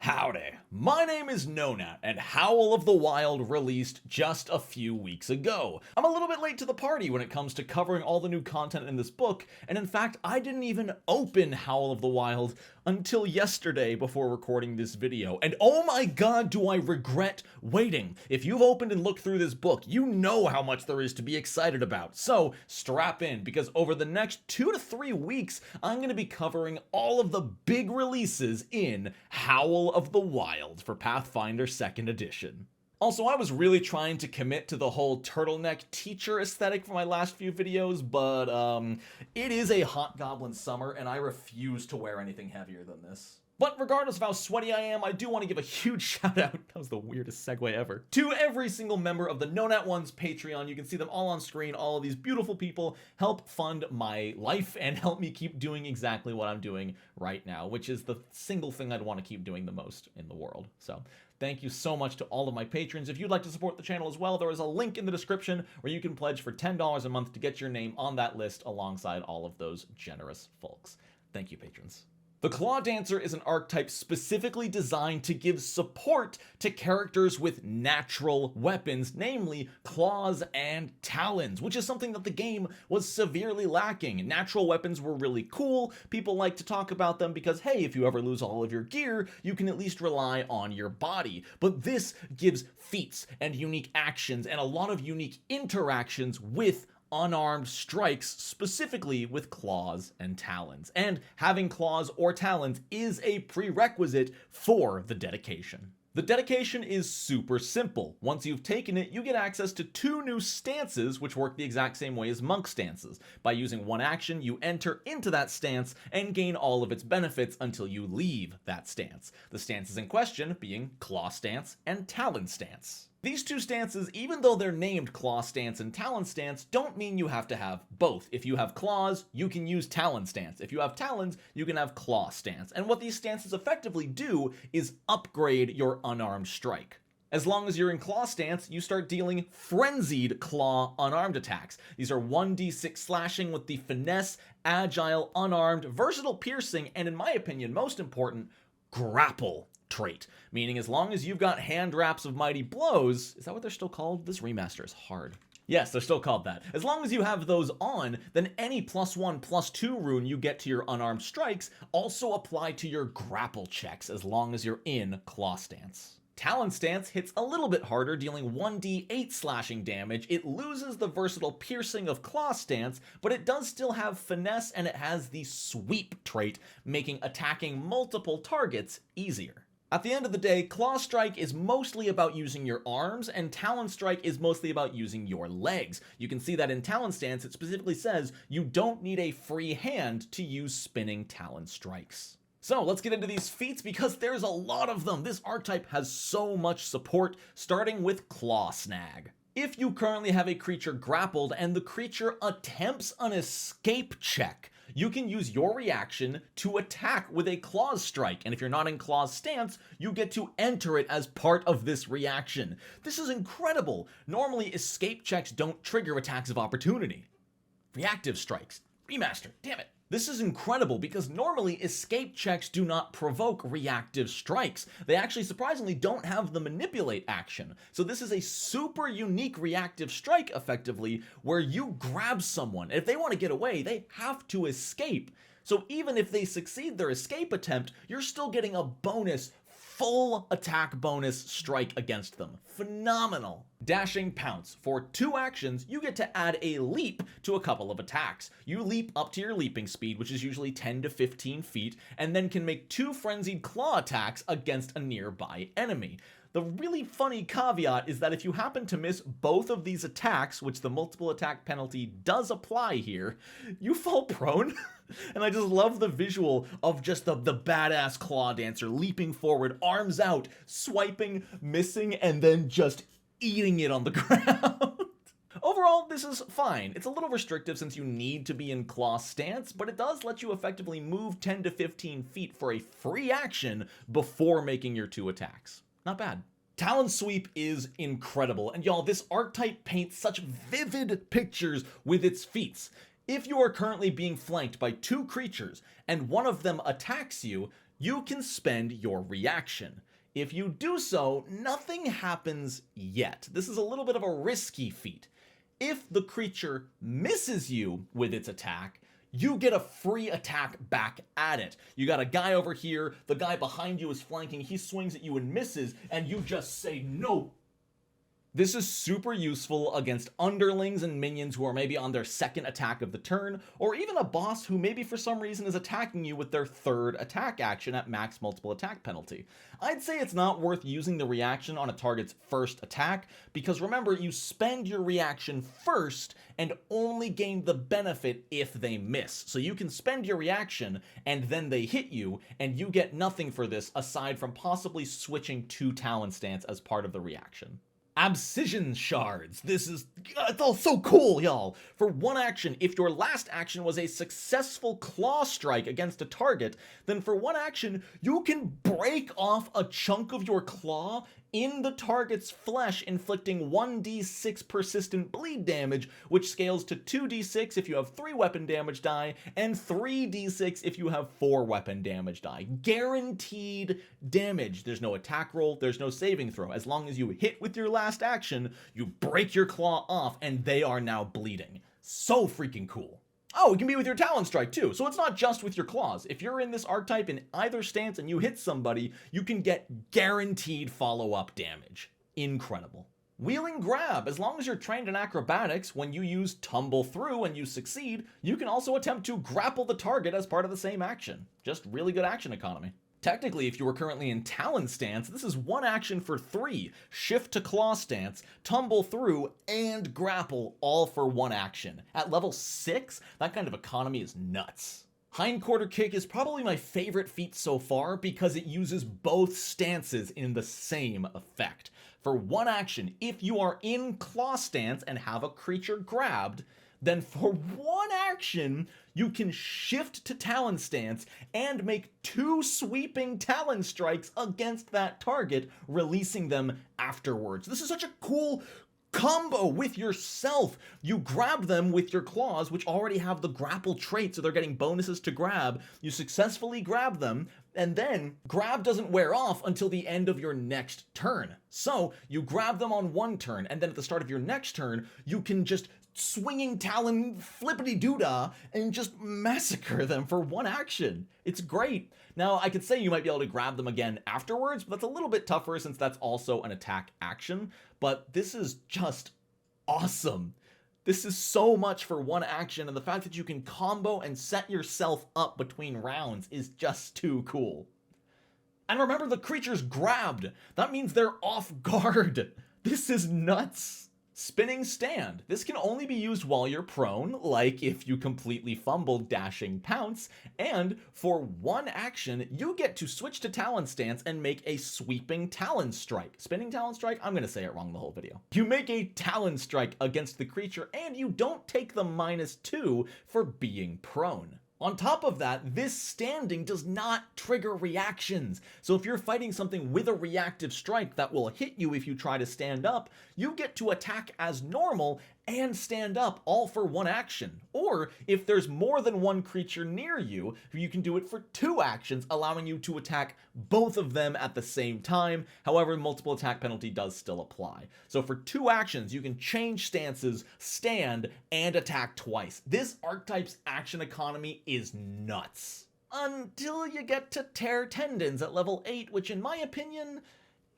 Howdy, my name is Nonat, and Howl of the Wild released just a few weeks ago. I'm a little bit late to the party when it comes to covering all the new content in this book, and in fact, I didn't even open Howl of the Wild until yesterday before recording this video, and oh my god do I regret waiting. If you've opened and looked through this book, you know how much there is to be excited about, so strap in, because over the next 2 to 3 weeks, I'm going to be covering all of the big releases in Howl of the Wild for Pathfinder 2nd edition. Also, I was really trying to commit to the whole turtleneck teacher aesthetic for my last few videos, but it is a hot goblin summer and I refuse to wear anything heavier than this. But regardless of how sweaty I am, I do want to give a huge shout out, that was the weirdest segue ever, to every single member of the Nonat1's Patreon. You can see them all on screen. All of these beautiful people help fund my life and help me keep doing exactly what I'm doing right now, which is the single thing I'd want to keep doing the most in the world. So thank you so much to all of my patrons. If you'd like to support the channel as well, there is a link in the description where you can pledge for $10 a month to get your name on that list alongside all of those generous folks. Thank you, patrons. The Clawdancer is an archetype specifically designed to give support to characters with natural weapons, namely claws and talons, which is something that the game was severely lacking. Natural weapons were really cool. People like to talk about them because, hey, if you ever lose all of your gear, you can at least rely on your body. But this gives feats and unique actions and a lot of unique interactions with unarmed strikes, specifically with claws and talons. And having claws or talons is a prerequisite for the dedication. The dedication is super simple. Once you've taken it, you get access to 2 new stances, which work the exact same way as monk stances. By using one action, you enter into that stance and gain all of its benefits until you leave that stance. The stances in question being Claw Stance and Talon Stance. These 2 stances, even though they're named Claw Stance and Talon Stance, don't mean you have to have both. If you have claws, you can use Talon Stance. If you have talons, you can have Claw Stance. And what these stances effectively do is upgrade your unarmed strike. As long as you're in Claw Stance, you start dealing Frenzied Claw unarmed attacks. These are 1d6 slashing with the Finesse, Agile, Unarmed, Versatile Piercing, and in my opinion, most important, Grapple trait, meaning as long as you've got hand wraps of mighty blows, is that what they're still called? This remaster is hard. Yes, they're still called that. As long as you have those on, then any +1/+2 rune you get to your unarmed strikes also apply to your grapple checks as long as you're in Claw Stance. Talon Stance hits a little bit harder, dealing 1d8 slashing damage. It loses the versatile piercing of Claw Stance, but it does still have finesse and it has the sweep trait, making attacking multiple targets easier. At the end of the day, Claw Strike is mostly about using your arms, and Talon Strike is mostly about using your legs. You can see that in Talon Stance, it specifically says you don't need a free hand to use spinning Talon Strikes. So let's get into these feats because there's a lot of them. This archetype has so much support, starting with Claw Snag. If you currently have a creature grappled and the creature attempts an escape check, you can use your reaction to attack with a Claws Strike, and if you're not in Claws Stance, you get to enter it as part of this reaction. This is incredible. Normally, escape checks don't trigger attacks of opportunity. Reactive strikes. Remaster. Damn it. This is incredible because normally escape checks do not provoke reactive strikes. They actually surprisingly don't have the manipulate action. So this is a super unique reactive strike effectively where you grab someone. If they want to get away, they have to escape. So even if they succeed their escape attempt, you're still getting a bonus full attack bonus strike against them. Phenomenal. Dashing Pounce. For 2 actions, you get to add a leap to a couple of attacks. You leap up to your leaping speed, which is usually 10 to 15 feet, and then can make 2 frenzied claw attacks against a nearby enemy. The really funny caveat is that if you happen to miss both of these attacks, which the multiple attack penalty does apply here, you fall prone. And I just love the visual of just the badass Clawdancer leaping forward, arms out, swiping, missing, and then just eating it on the ground. Overall, this is fine. It's a little restrictive since you need to be in Claw Stance, but it does let you effectively move 10 to 15 feet for a free action before making your 2 attacks. Not bad. Talon Sweep is incredible, and y'all, this archetype paints such vivid pictures with its feats. If you are currently being flanked by 2 creatures and one of them attacks you, you can spend your reaction. If you do so, nothing happens yet. This is a little bit of a risky feat. If the creature misses you with its attack, you get a free attack back at it. You got a guy over here, the guy behind you is flanking, he swings at you and misses, and you just say no. This is super useful against underlings and minions who are maybe on their second attack of the turn, or even a boss who maybe for some reason is attacking you with their third attack action at max multiple attack penalty. I'd say it's not worth using the reaction on a target's first attack, because remember, you spend your reaction first and only gain the benefit if they miss. So you can spend your reaction and then they hit you, and you get nothing for this aside from possibly switching to Talon stance as part of the reaction. Abscission shards. It's all so cool, y'all. For one action, if your last action was a successful claw strike against a target, then for one action, you can break off a chunk of your claw in the target's flesh, inflicting 1d6 persistent bleed damage, which scales to 2d6 if you have 3 weapon damage die, and 3d6 if you have 4 weapon damage die. Guaranteed damage. There's no attack roll, there's no saving throw. As long as you hit with your last action, you break your claw off, and they are now bleeding. So freaking cool. Oh, it can be with your Talon Strike too, so it's not just with your claws. If you're in this archetype in either stance and you hit somebody, you can get guaranteed follow-up damage. Incredible. Wheeling Grab. As long as you're trained in acrobatics, when you use Tumble Through and you succeed, you can also attempt to grapple the target as part of the same action. Just really good action economy. Technically, if you were currently in Talon stance, this is one action for 3. Shift to Claw stance, Tumble Through, and Grapple, all for one action. At level 6, that kind of economy is nuts. Hindquarter Kick is probably my favorite feat so far because it uses both stances in the same effect. For one action, if you are in Claw stance and have a creature grabbed, then for one action, you can shift to Talon stance and make 2 sweeping Talon strikes against that target, releasing them afterwards. This is such a cool combo with yourself. You grab them with your claws, which already have the grapple trait, so they're getting bonuses to grab. You successfully grab them, and then grab doesn't wear off until the end of your next turn. So you grab them on one turn, and then at the start of your next turn, you can just swinging Talon flippity-doo-dah and just massacre them for one action. It's great. Now, I could say you might be able to grab them again afterwards, but that's a little bit tougher since that's also an attack action. But this is just awesome. This is so much for one action, and the fact that you can combo and set yourself up between rounds is just too cool. And remember, the creature's grabbed. That means they're off guard. This is nuts. Spinning Stand. This can only be used while you're prone, like if you completely fumble Dashing Pounce, and for one action, you get to switch to Talon stance and make a sweeping Talon Strike. Spinning Talon Strike? I'm gonna say it wrong the whole video. You make a Talon Strike against the creature, and you don't take the -2 for being prone. On top of that, this standing does not trigger reactions. So if you're fighting something with a reactive strike that will hit you if you try to stand up, you get to attack as normal and stand up all for one action. Or if there's more than one creature near you, you can do it for 2 actions, allowing you to attack both of them at the same time. However, multiple attack penalty does still apply. So for 2 actions, you can change stances, stand, and attack twice. This archetype's action economy is nuts. Until you get to Tear Tendons at level 8, which in my opinion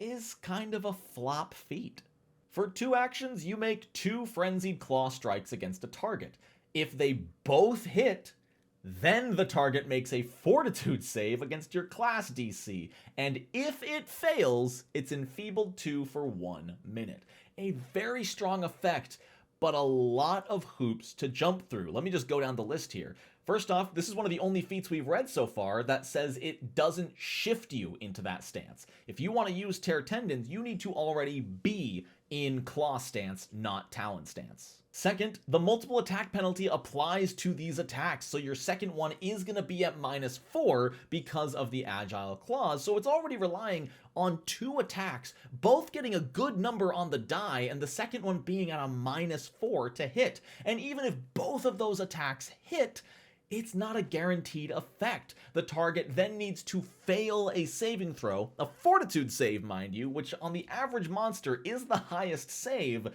is kind of a flop feat. For 2 actions, you make 2 Frenzied Claw strikes against a target. If they both hit, then the target makes a Fortitude save against your class DC, and if it fails, it's enfeebled 2 for 1 minute. A very strong effect, but a lot of hoops to jump through. Let me just go down the list here. First off, this is one of the only feats we've read so far that says it doesn't shift you into that stance. If you want to use Tear Tendons, you need to already be in Claw stance, not Talon stance. Second, the multiple attack penalty applies to these attacks, so your second one is going to be at -4 because of the Agile Claws, so it's already relying on 2 attacks, both getting a good number on the die, and the second one being at a -4 to hit. And even if both of those attacks hit, it's not a guaranteed effect. The target then needs to fail a saving throw, a fortitude save, mind you, which on the average monster is the highest save,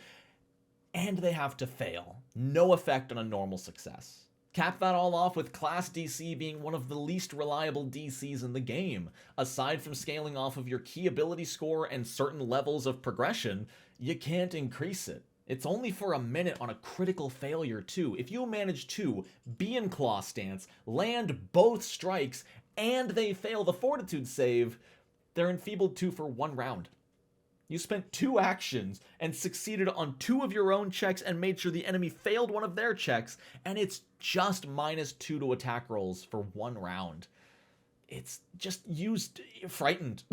and they have to fail. No effect on a normal success. Cap that all off with class DC being one of the least reliable DCs in the game. Aside from scaling off of your key ability score and certain levels of progression, you can't increase it. It's only for a minute on a critical failure too. If you manage to be in claw stance, land both strikes, and they fail the fortitude save, they're enfeebled 2 for 1 round. You spent 2 actions and succeeded on 2 of your own checks and made sure the enemy failed one of their checks, and it's just -2 to attack rolls for 1 round. It's just used frightened.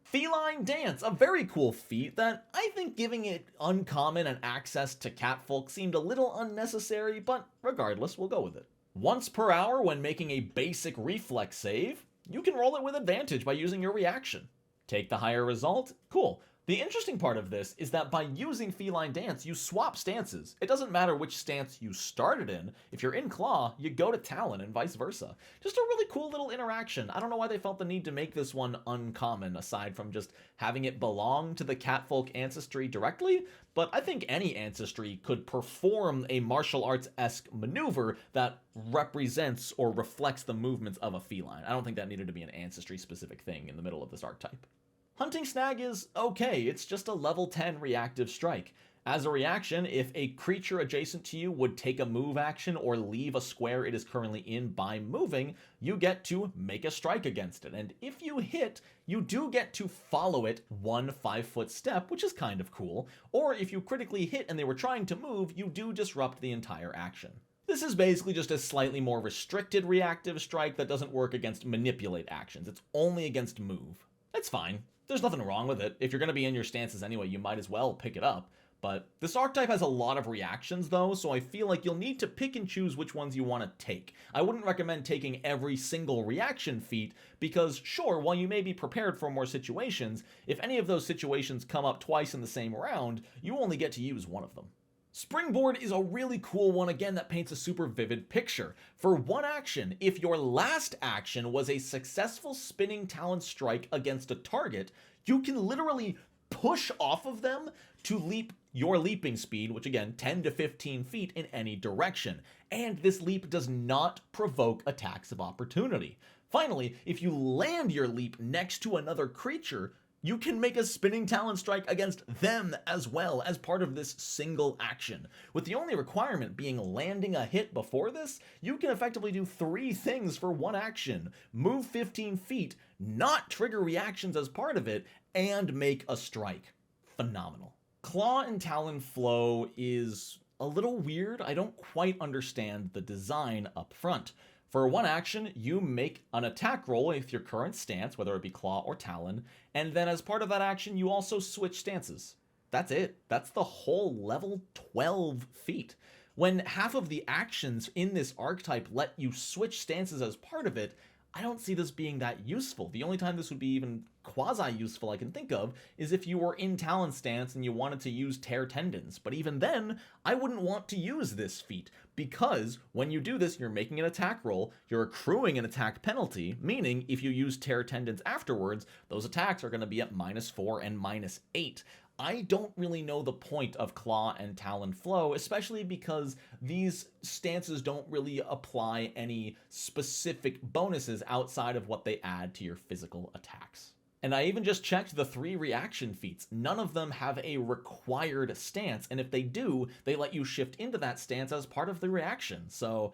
Feline Dance, a very cool feat that I think giving it uncommon and access to catfolk seemed a little unnecessary, but regardless, we'll go with it. Once per hour when making a basic reflex save, you can roll it with advantage by using your reaction. Take the higher result? Cool. The interesting part of this is that by using Feline Dance, you swap stances. It doesn't matter which stance you started in. If you're in Claw, you go to Talon and vice versa. Just a really cool little interaction. I don't know why they felt the need to make this one uncommon, aside from just having it belong to the catfolk ancestry directly, but I think any ancestry could perform a martial arts-esque maneuver that represents or reflects the movements of a feline. I don't think that needed to be an ancestry-specific thing in the middle of this archetype. Hunting Snag is okay, it's just a level 10 reactive strike. As a reaction, if a creature adjacent to you would take a move action or leave a square it is currently in by moving, you get to make a strike against it. And if you hit, you do get to follow it 1 5-foot step, which is kind of cool. Or if you critically hit and they were trying to move, you do disrupt the entire action. This is basically just a slightly more restricted reactive strike that doesn't work against manipulate actions. It's only against move. It's fine. There's nothing wrong with it. If you're going to be in your stances anyway, you might as well pick it up. But this archetype has a lot of reactions though, so I feel like you'll need to pick and choose which ones you want to take. I wouldn't recommend taking every single reaction feat, because sure, while you may be prepared for more situations, if any of those situations come up twice in the same round, you only get to use one of them. Springboard is a really cool one again that paints a super vivid picture. For 1 action, if your last action was a successful spinning talon strike against a target, you can literally push off of them to leap your leaping speed, which again, 10 to 15 feet in any direction. And this leap does not provoke attacks of opportunity. Finally, if you land your leap next to another creature, you can make a spinning talon strike against them as well as part of this single action. With the only requirement being landing a hit before this, you can effectively do 3 things for 1 action. Move 15 feet, not trigger reactions as part of it, and make a strike. Phenomenal. Claw and Talon flow is a little weird. I don't quite understand the design up front. For 1 action, you make an attack roll with your current stance, whether it be Claw or Talon, and then as part of that action, you also switch stances. That's it. That's the whole level 12 feat. When half of the actions in this archetype let you switch stances as part of it, I don't see this being that useful. The only time this would be even quasi-useful I can think of is if you were in Talon stance and you wanted to use Tear Tendons. But even then, I wouldn't want to use this feat, because when you do this, you're making an attack roll, you're accruing an attack penalty, meaning if you use Tear Tendons afterwards, those attacks are going to be at -4 and -8. I don't really know the point of Claw and Talon flow, especially because these stances don't really apply any specific bonuses outside of what they add to your physical attacks. And I even just checked the 3 reaction feats. None of them have a required stance, and if they do, they let you shift into that stance as part of the reaction. So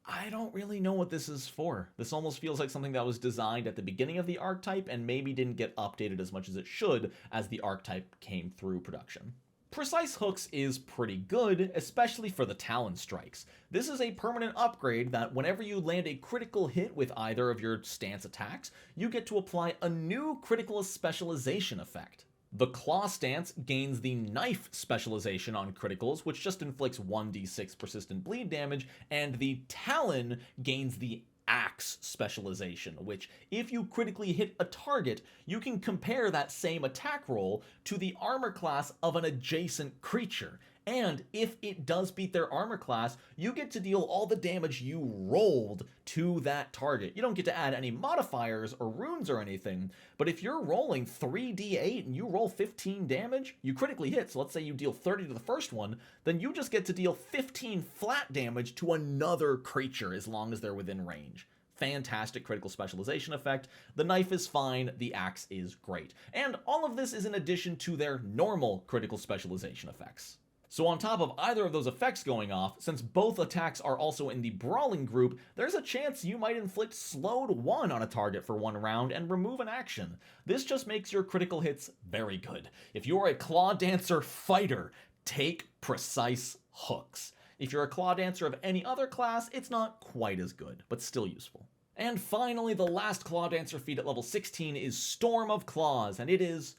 I don't really know what this is for. This almost feels like something that was designed at the beginning of the archetype and maybe didn't get updated as much as it should as the archetype came through production. Precise Hooks is pretty good, especially for the Talon strikes. This is a permanent upgrade that whenever you land a critical hit with either of your stance attacks, you get to apply a new critical specialization effect. The Claw stance gains the Knife specialization on criticals, which just inflicts 1d6 persistent bleed damage, and the Talon gains the Axe specialization, which, if you critically hit a target, you can compare that same attack roll to the armor class of an adjacent creature. And if it does beat their armor class, you get to deal all the damage you rolled to that target. You don't get to add any modifiers or runes or anything, but if you're rolling 3d8 and you roll 15 damage, you critically hit, so let's say you deal 30 to the first one, then you just get to deal 15 flat damage to another creature as long as they're within range. Fantastic critical specialization effect. The knife is fine, the axe is great. And all of this is in addition to their normal critical specialization effects. So on top of either of those effects going off, since both attacks are also in the brawling group, there's a chance you might inflict slowed 1 on a target for 1 round and remove an action. This just makes your critical hits very good. If you're a Clawdancer fighter, take precise hooks. If you're a Clawdancer of any other class, it's not quite as good, but still useful. And finally, the last Clawdancer feat at level 16 is Storm of Claws, and it is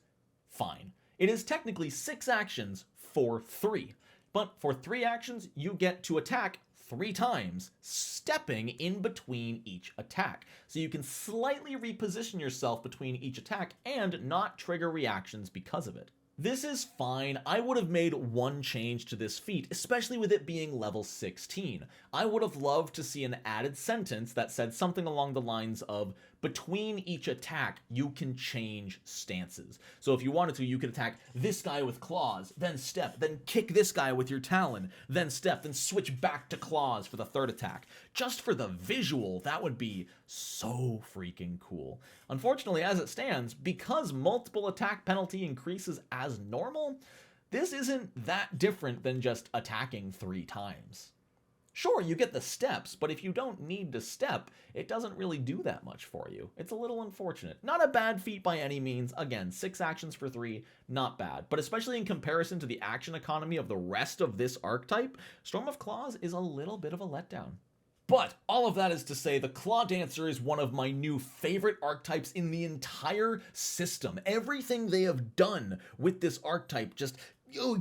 fine. It is technically 6 actions for 3, but for 3 actions, you get to attack 3 times, stepping in between each attack. So you can slightly reposition yourself between each attack and not trigger reactions because of it. This is fine. I would have made one change to this feat, especially with it being level 16. I would have loved to see an added sentence that said something along the lines of, between each attack, you can change stances. So if you wanted to, you could attack this guy with claws, then step, then kick this guy with your talon, then step, then switch back to claws for the third attack. Just for the visual, that would be so freaking cool. Unfortunately, as it stands, because multiple attack penalty increases as normal, this isn't that different than just attacking 3 times. Sure, you get the steps, but if you don't need to step, it doesn't really do that much for you. It's a little unfortunate. Not a bad feat by any means. Again, 6 actions for 3, not bad. But especially in comparison to the action economy of the rest of this archetype, Storm of Claws is a little bit of a letdown. But all of that is to say, the Clawdancer is one of my new favorite archetypes in the entire system. Everything they have done with this archetype just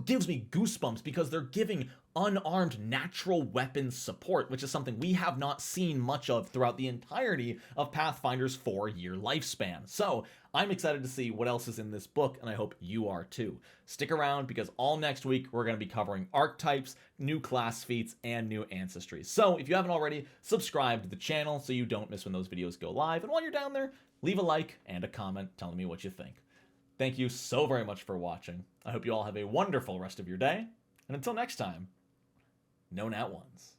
gives me goosebumps because they're giving unarmed natural weapons support, which is something we have not seen much of throughout the entirety of Pathfinder's 4-year lifespan. So I'm excited to see what else is in this book, and I hope you are too. Stick around because all next week we're going to be covering archetypes, new class feats, and new ancestries. So if you haven't already, subscribe to the channel so you don't miss when those videos go live. And while you're down there, leave a like and a comment telling me what you think. Thank you so very much for watching. I hope you all have a wonderful rest of your day. And until next time, no nat ones.